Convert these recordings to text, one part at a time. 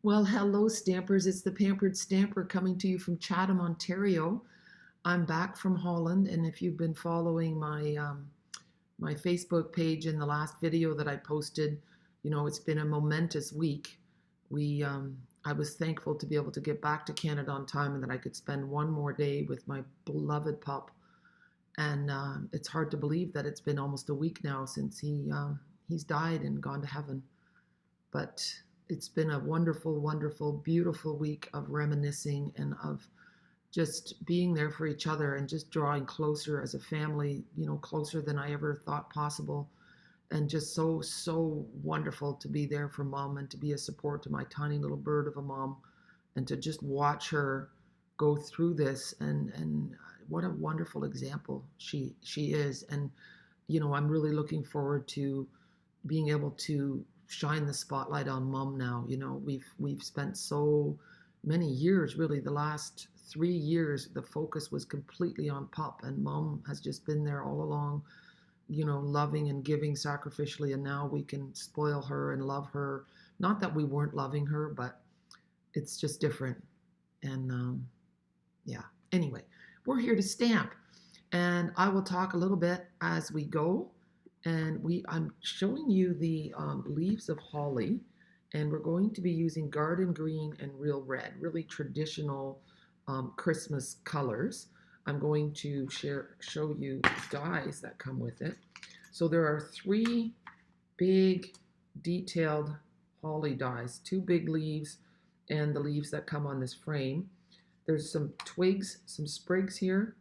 Well, hello, Stampers. It's the Pampered Stamper coming to you from Chatham, Ontario. I'm back from Holland, and if you've been following my Facebook page in the last video that I posted, you know it's been a momentous week. I was thankful to be able to get back to Canada on time and that I could spend one more day with my beloved pup. And it's hard to believe that it's been almost a week now since he's died and gone to heaven. But it's been a wonderful, wonderful, beautiful week of reminiscing and of just being there for each other and just drawing closer as a family, closer than I ever thought possible. And just so, so wonderful to be there for mom and to be a support to my tiny little bird of a mom and to just watch her go through this. And what a wonderful example she is. And, I'm really looking forward to being able to shine the spotlight on mom now. We've spent so many years, really the last 3 years, the focus was completely on pup, and mom has just been there all along, loving and giving sacrificially, and now we can spoil her and love her. Not that we weren't loving her, but it's just different. And yeah, anyway, we're here to stamp, and I will talk a little bit as we go. And I'm showing you the leaves of holly, and we're going to be using garden green and real red, really traditional Christmas colors. I'm going to show you dies that come with it. So there are 3 big detailed holly dies, 2 big leaves, and the leaves that come on this frame. There's some twigs, some sprigs here.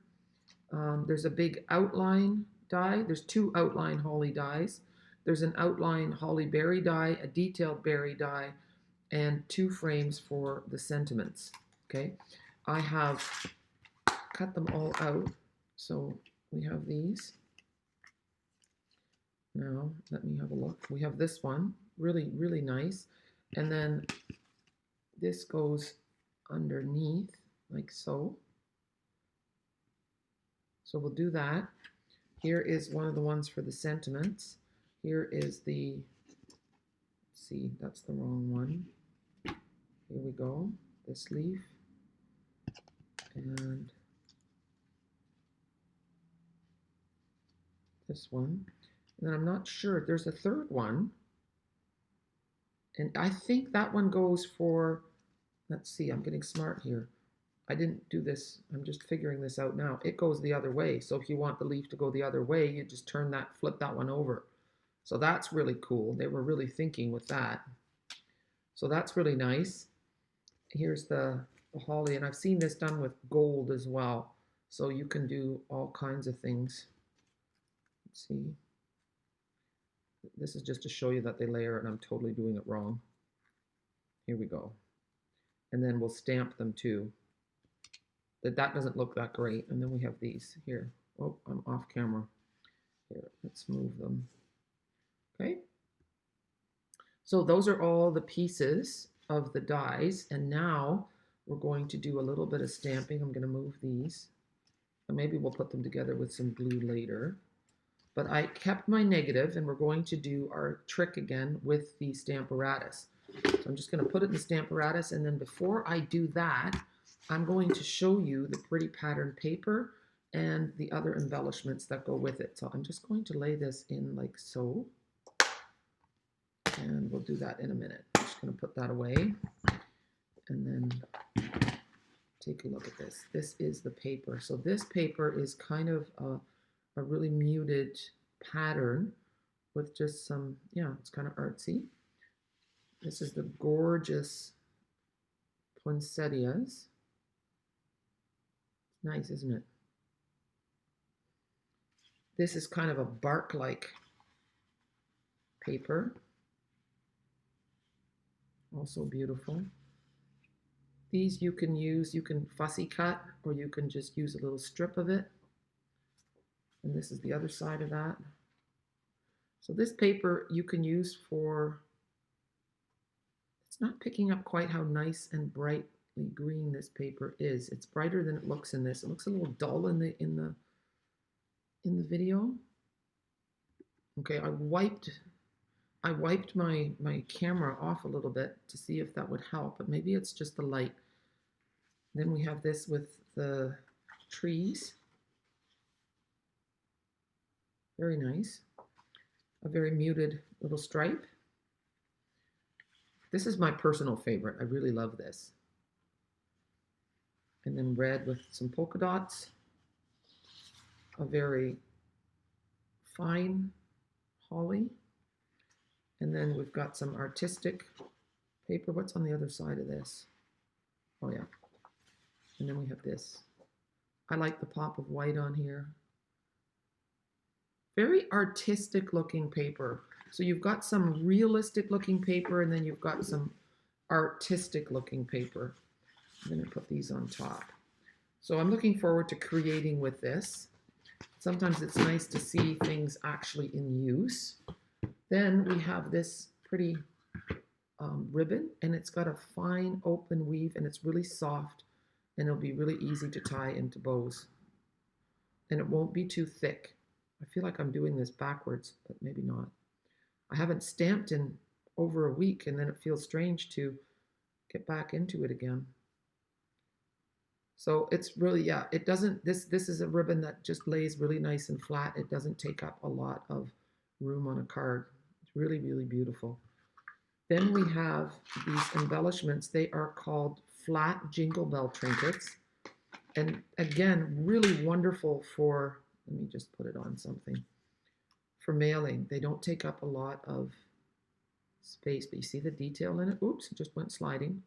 There's a big outline die. There's 2 outline holly dies. There's an outline holly berry die, a detailed berry die, and 2 frames for the sentiments. Okay, I have cut them all out. So we have these. Now let me have a look. We have this one, really, really nice. And then this goes underneath like so. So we'll do that. Here is one of the ones for the sentiments. Here is the, let's see, that's the wrong one. Here we go, this leaf. And this one. And then I'm not sure, there's a third one. And I think that one goes for, let's see, I'm getting smart here. I didn't do this, I'm just figuring this out now. It goes the other way. So if you want the leaf to go the other way, you just flip that one over. So that's really cool. They were really thinking with that. So that's really nice. Here's the holly, and I've seen this done with gold as well. So you can do all kinds of things. Let's see. This is just to show you that they layer, and I'm totally doing it wrong. Here we go. And then we'll stamp them too. That doesn't look that great. And then we have these here. Oh, I'm off camera. Here, let's move them. Okay. So those are all the pieces of the dies. And now we're going to do a little bit of stamping. I'm going to move these. And maybe we'll put them together with some glue later. But I kept my negative, and we're going to do our trick again with the Stamparatus. So I'm just going to put it in the Stamparatus, and then before I do that, I'm going to show you the pretty pattern paper and the other embellishments that go with it. So I'm just going to lay this in like so. And we'll do that in a minute. I'm just going to put that away. And then take a look at this. This is the paper. So this paper is kind of a really muted pattern with just some, it's kind of artsy. This is the gorgeous poinsettias. Nice, isn't it? This is kind of a bark-like paper. Also beautiful. These you can use, you can fussy cut, or you can just use a little strip of it. And this is the other side of that. So this paper you can use for, it's not picking up quite how nice and bright green this paper is. It's brighter than it looks in this. It looks a little dull in the video. Okay, I wiped I wiped my camera off a little bit to see if that would help, but maybe it's just the light. Then we have this with the trees. Very nice. A very muted little stripe. This is my personal favorite. I really love this. And then red with some polka dots. A very fine holly. And then we've got some artistic paper. What's on the other side of this? Oh yeah. And then we have this. I like the pop of white on here. Very artistic looking paper. So you've got some realistic looking paper, and then you've got some artistic looking paper. I'm going to put these on top. So I'm looking forward to creating with this. Sometimes it's nice to see things actually in use. Then we have this pretty ribbon, and it's got a fine open weave, and it's really soft, and it'll be really easy to tie into bows. And it won't be too thick. I feel like I'm doing this backwards, but maybe not. I haven't stamped in over a week, and then it feels strange to get back into it again. So it's really, yeah, it doesn't, this is a ribbon that just lays really nice and flat. It doesn't take up a lot of room on a card. It's really, really beautiful. Then we have these embellishments. They are called flat jingle bell trinkets. And again, really wonderful for, let me just put it on something, for mailing. They don't take up a lot of space, but you see the detail in it? Oops, it just went sliding.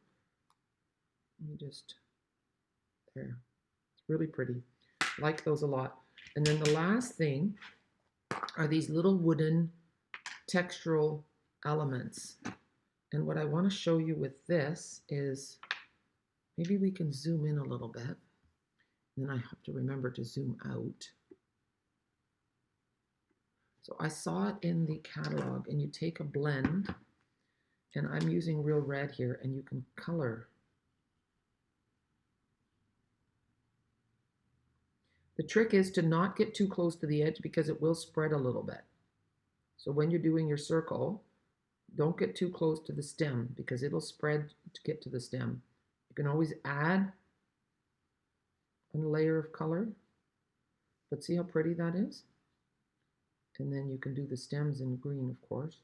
Let me just, there. It's really pretty. I like those a lot. And then the last thing are these little wooden textural elements. And what I want to show you with this is, maybe we can zoom in a little bit. And then I have to remember to zoom out. So I saw it in the catalog, and you take a blend, and I'm using real red here, and you can color. The trick is to not get too close to the edge because it will spread a little bit. So when you're doing your circle, don't get too close to the stem because it'll spread to get to the stem. You can always add a layer of color, but see how pretty that is? And then you can do the stems in green, of course.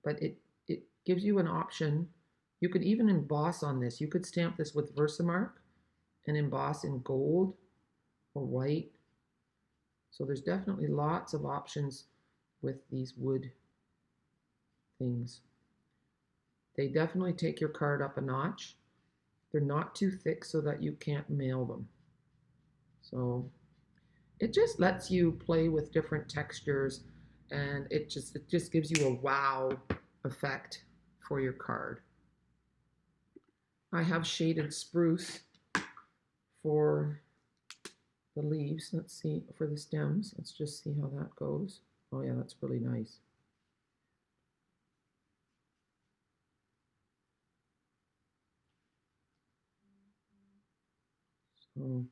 But it gives you an option. You could even emboss on this. You could stamp this with Versamark and emboss in gold or white. So there's definitely lots of options with these wood things. They definitely take your card up a notch. They're not too thick so that you can't mail them. So it just lets you play with different textures, and it just gives you a wow effect for your card. I have shaded spruce for the leaves. Let's see, for the stems. Let's just see how that goes. Oh yeah, that's really nice. So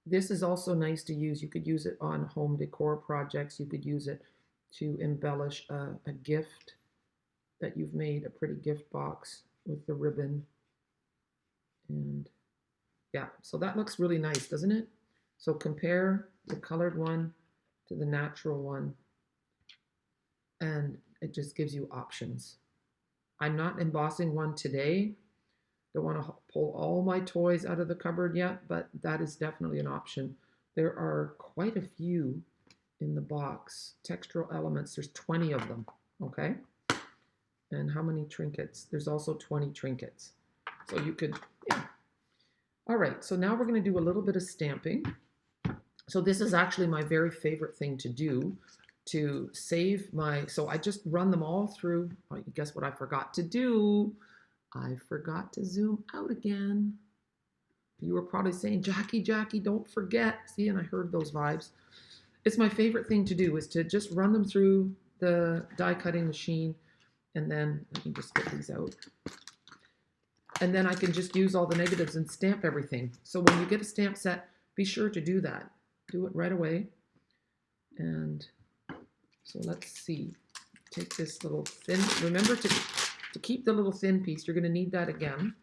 this is also nice to use. You could use it on home decor projects. You could use it to embellish a gift that you've made, a pretty gift box with the ribbon. And yeah, so that looks really nice, doesn't it? So compare the colored one to the natural one, and it just gives you options. I'm not embossing one today. Don't want to pull all my toys out of the cupboard yet, but that is definitely an option. There are quite a few in the box. Textural elements, there's 20 of them, okay? And how many trinkets? There's also 20 trinkets. So you could, yeah. All right, so now we're going to do a little bit of stamping. So this is actually my very favorite thing to do, to save my, so I just run them all through. Oh, guess what I forgot to do? I forgot to zoom out again. You were probably saying, Jackie, don't forget. See, and I heard those vibes. It's my favorite thing to do, is to just run them through the die cutting machine, and then let me just get these out. And then I can just use all the negatives and stamp everything. So when you get a stamp set, be sure to do that. Do it right away. And So let's see. Take this little thin, remember to keep the little thin piece. You're going to need that again.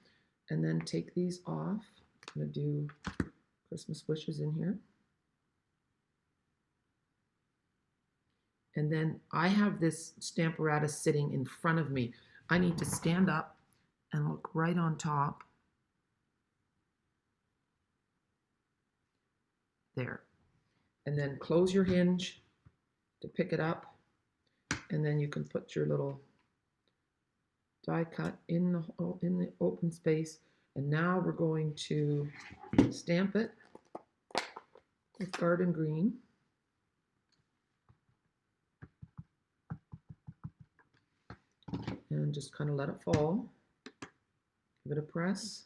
And then take these off. I'm going to do Christmas wishes in here. And then I have this Stamparatus sitting in front of me. I need to stand up and look right on top. There. And then close your hinge to pick it up. And then you can put your little die cut in the open space. And now we're going to stamp it with garden green. And just kind of let it fall. Give it a press.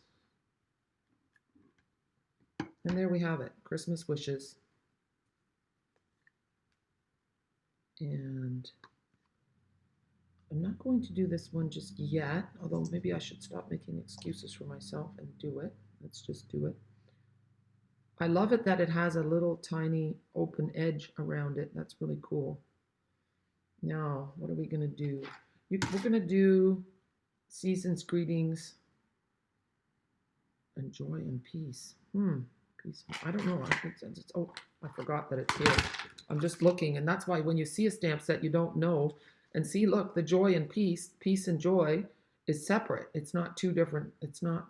And there we have it, Christmas wishes. And I'm not going to do this one just yet, although maybe I should stop making excuses for myself and do it. Let's just do it. I love it that it has a little tiny open edge around it. That's really cool. Now, what are we going to do? We're going to do season's greetings and joy and peace. Peace. I don't know. Oh, I forgot that it's here. I'm just looking, and that's why when you see a stamp set, you don't know. And see, look, the joy and peace and joy is separate. It's not two different. It's not.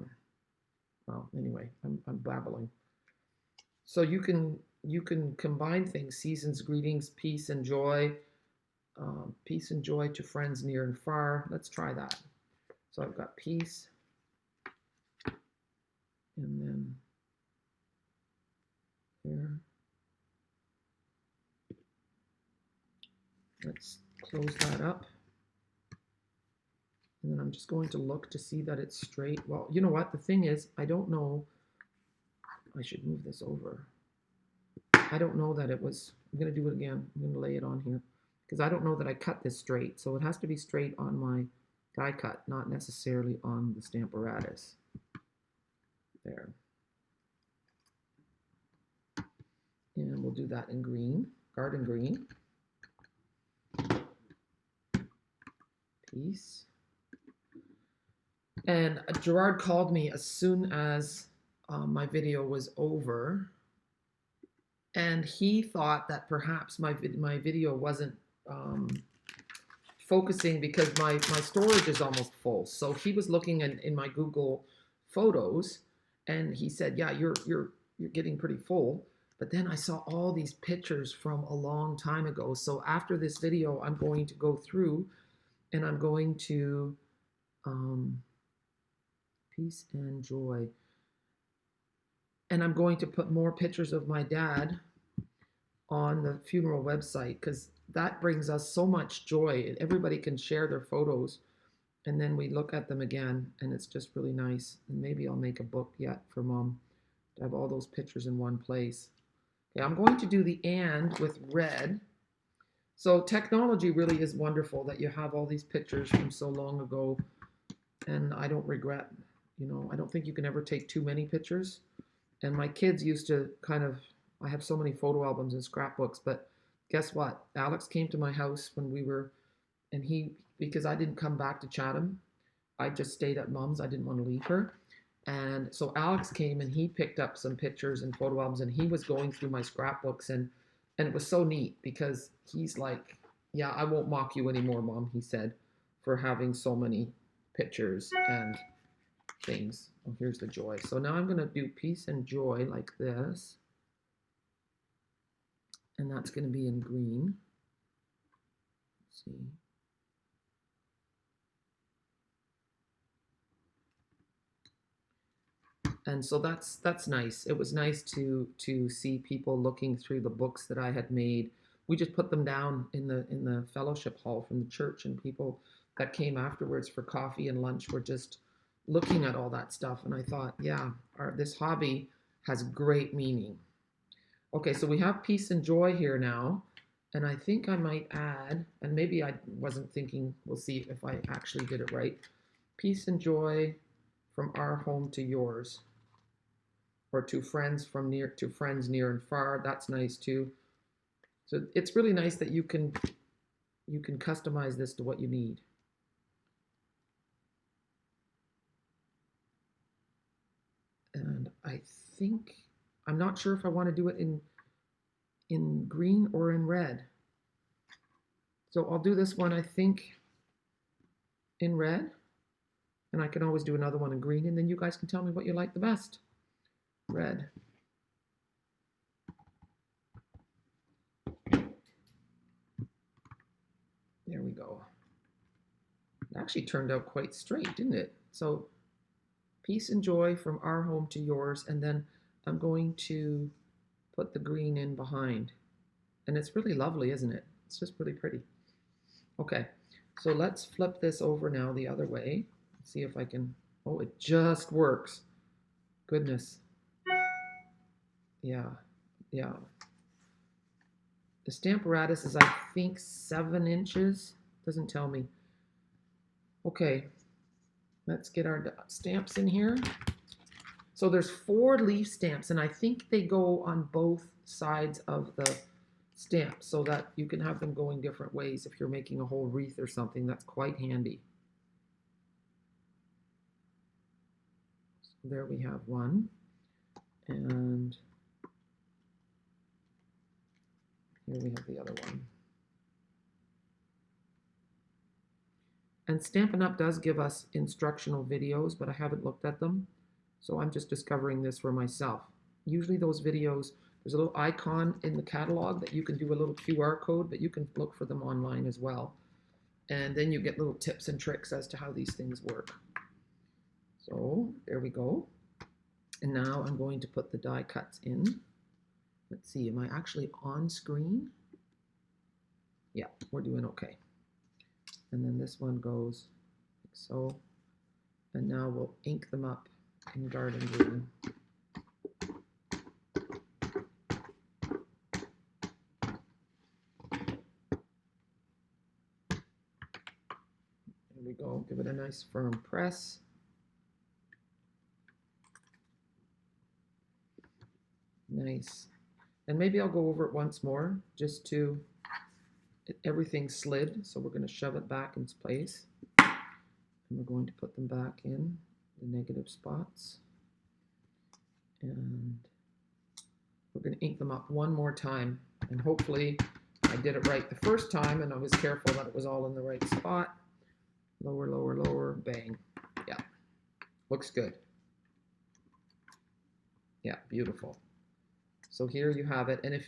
Well, anyway, I'm babbling. So you can combine things: season's greetings, peace and joy. Peace and joy to friends near and far. Let's try that. So I've got peace, and then here. Let's close that up. And then I'm just going to look to see that it's straight. Well, you know what? The thing is, I don't know. I should move this over. I don't know that it was. I'm going to do it again. I'm going to lay it on here because I don't know that I cut this straight. So it has to be straight on my die cut, not necessarily on the Stamparatus. There. And we'll do that in green, garden green. Peace. And Gerard called me as soon as my video was over, and he thought that perhaps my video wasn't focusing because my storage is almost full. So he was looking in my Google Photos, and he said, "Yeah, you're getting pretty full." But then I saw all these pictures from a long time ago. So after this video, I'm going to go through, and I'm going to peace and joy. And I'm going to put more pictures of my dad on the funeral website because that brings us so much joy. Everybody can share their photos, and then we look at them again, and it's just really nice. And maybe I'll make a book yet for Mom to have all those pictures in one place. Okay, I'm going to do the and with red. So technology really is wonderful that you have all these pictures from so long ago, and I don't regret, I don't think you can ever take too many pictures. And my kids used to I have so many photo albums and scrapbooks, but guess what? Alex came to my house when because I didn't come back to Chatham, I just stayed at Mom's. I didn't want to leave her. And so Alex came and he picked up some pictures and photo albums, and he was going through my scrapbooks, and it was so neat because he's like, "Yeah, I won't mock you anymore, Mom," he said, "for having so many pictures and things." Oh, here's the joy. So now I'm going to do peace and joy like this. And that's going to be in green. Let's see. And so that's nice. It was nice to see people looking through the books that I had made. We just put them down in the fellowship hall from the church, and people that came afterwards for coffee and lunch were just looking at all that stuff. And I thought, yeah, this hobby has great meaning. Okay, so we have peace and joy here now. And I think I might add, and maybe I wasn't thinking, we'll see if I actually did it right. Peace and joy from our home to yours. Or to friends near and far. That's nice too. So it's really nice that you can you can customize this to what you need. And I think, I'm not sure if I want to do it in green or in red. So I'll do this one, I think, in red. And I can always do another one in green, and then you guys can tell me what you like the best. Red. There we go. It actually turned out quite straight, didn't it? So peace and joy from our home to yours, and then I'm going to put the green in behind. And it's really lovely, isn't it? It's just really pretty. Okay, so let's flip this over now the other way. See if I can, oh, it just works. Goodness. Yeah. The Stamparatus is, I think, 7 inches. Doesn't tell me. Okay, let's get our stamps in here. So there's 4 leaf stamps, and I think they go on both sides of the stamp so that you can have them going different ways if you're making a whole wreath or something. That's quite handy. So there we have one. And here we have the other one. And Stampin' Up! Does give us instructional videos, but I haven't looked at them. So I'm just discovering this for myself. Usually those videos, there's a little icon in the catalog that you can do a little QR code, but you can look for them online as well. And then you get little tips and tricks as to how these things work. So there we go. And now I'm going to put the die cuts in. Let's see, am I actually on screen? Yeah, we're doing okay. And then this one goes like so. And now we'll ink them up in garden green. There we go, give it a nice firm press. Nice. And maybe I'll go over it once more just to, everything slid, so we're going to shove it back in its place. And we're going to put them back in the negative spots. And we're going to ink them up one more time. And hopefully I did it right the first time and I was careful that it was all in the right spot. Lower, lower, lower, bang. Yeah, looks good. Yeah, beautiful. So here you have it. And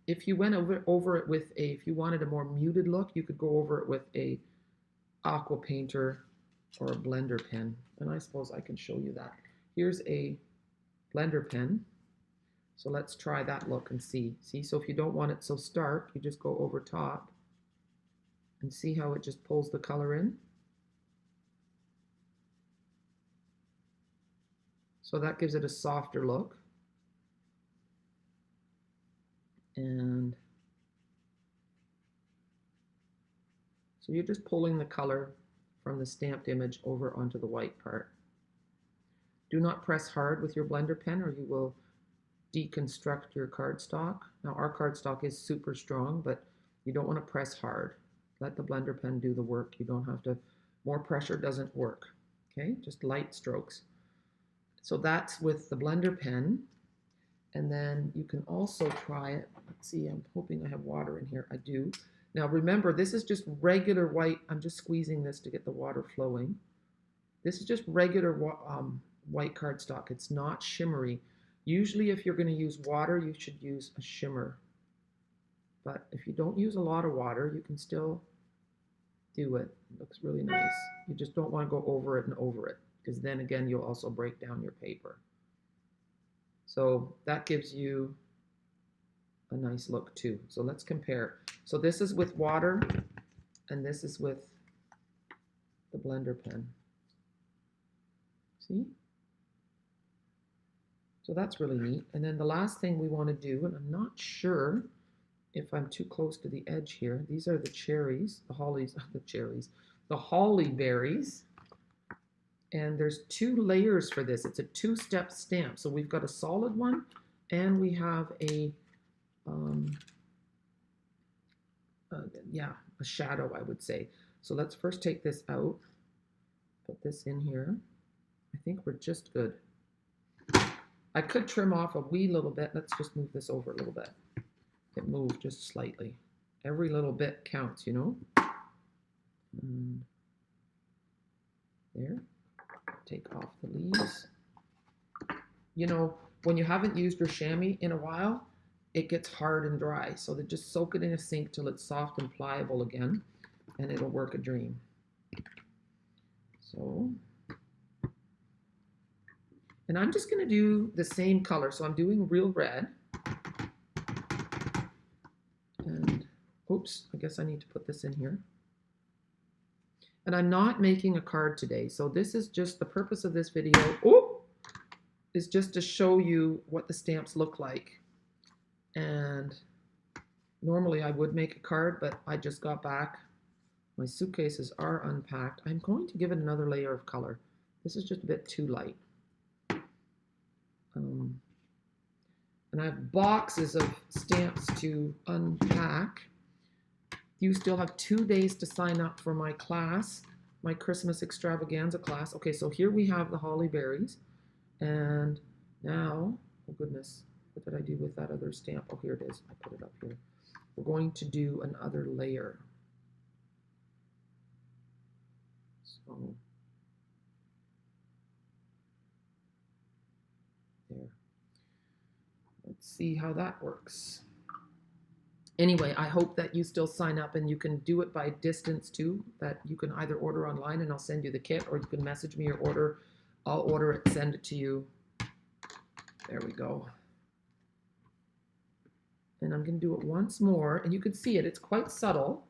if you went over it with a, if you wanted a more muted look, you could go over it with a aqua painter or a blender pen. And I suppose I can show you that. Here's a blender pen. So let's try that look and see. See, so if you don't want it so stark, you just go over top and see how it just pulls the color in. So that gives it a softer look. And so you're just pulling the color from the stamped image over onto the white part. Do not press hard with your blender pen or you will deconstruct your cardstock. Now our cardstock is super strong, but you don't want to press hard. Let the blender pen do the work. You don't have to, more pressure doesn't work. Okay, just light strokes. So that's with the blender pen. And then you can also try it. Let's see, I'm hoping I have water in here. I do. Now remember, this is just regular white. I'm just squeezing this to get the water flowing. This is just regular white cardstock. It's not shimmery. Usually if you're going to use water, you should use a shimmer. But if you don't use a lot of water, you can still do it. It looks really nice. You just don't want to go over it and over it, because then again, you'll also break down your paper. So that gives you a nice look too. So let's compare. So this is with water and this is with the blender pen. See? So that's really neat. And then the last thing we want to do, and I'm not sure if I'm too close to the edge here. These are the cherries, the hollies, the holly berries. And there's 2 layers for this. It's a 2-step stamp. So we've got a solid one and we have a, a shadow, I would say. So let's first take this out, put this in here. I think we're just good. I could trim off a wee little bit. Let's just move this over a little bit. It moved just slightly. Every little bit counts, you know. And there. Take off the leaves. You know, when you haven't used your chamois in a while, it gets hard and dry. So they just soak it in a sink till it's soft and pliable again, and it'll work a dream. So, and I'm just going to do the same color. So I'm doing real red. And, oops, I guess I need to put this in here. And I'm not making a card today. So this is just the purpose of this video. Oh, is just to show you what the stamps look like. And normally I would make a card, but I just got back. My suitcases are unpacked. I'm going to give it another layer of color. This is just a bit too light. And I have boxes of stamps to unpack. You still have 2 days to sign up for my class, my Christmas extravaganza class. Okay, so here we have the holly berries. And now, oh goodness, what did I do with that other stamp? Oh, here it is. I put it up here. We're going to do another layer. So, there. Let's see how that works. Anyway, I hope that you still sign up, and you can do it by distance too, that you can either order online and I'll send you the kit, or you can message me or order. I'll order it, send it to you. There we go. And I'm going to do it once more, and you can see it. It's quite subtle,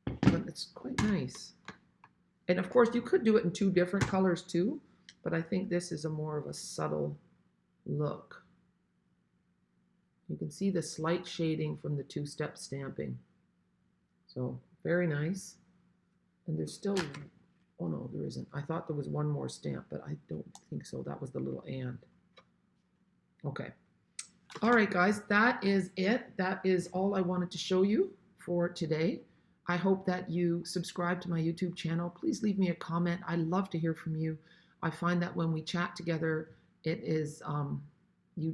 but it's quite nice. And of course, you could do it in 2 different colors too, but I think this is a more of a subtle look. You can see the slight shading from the 2-step stamping. So very nice. And there's still, oh no, there isn't. I thought there was one more stamp, but I don't think so. That was the little and. Okay. All right, guys, that is it. That is all I wanted to show you for today. I hope that you subscribe to my YouTube channel. Please leave me a comment. I love to hear from you. I find that when we chat together, it is,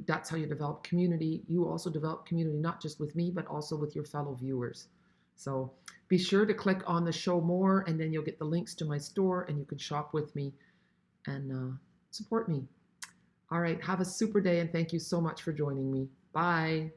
that's how you develop community. You also develop community, not just with me, but also with your fellow viewers. So be sure to click on the show more, and then you'll get the links to my store, and you can shop with me and support me. All right, have a super day, and thank you so much for joining me. Bye.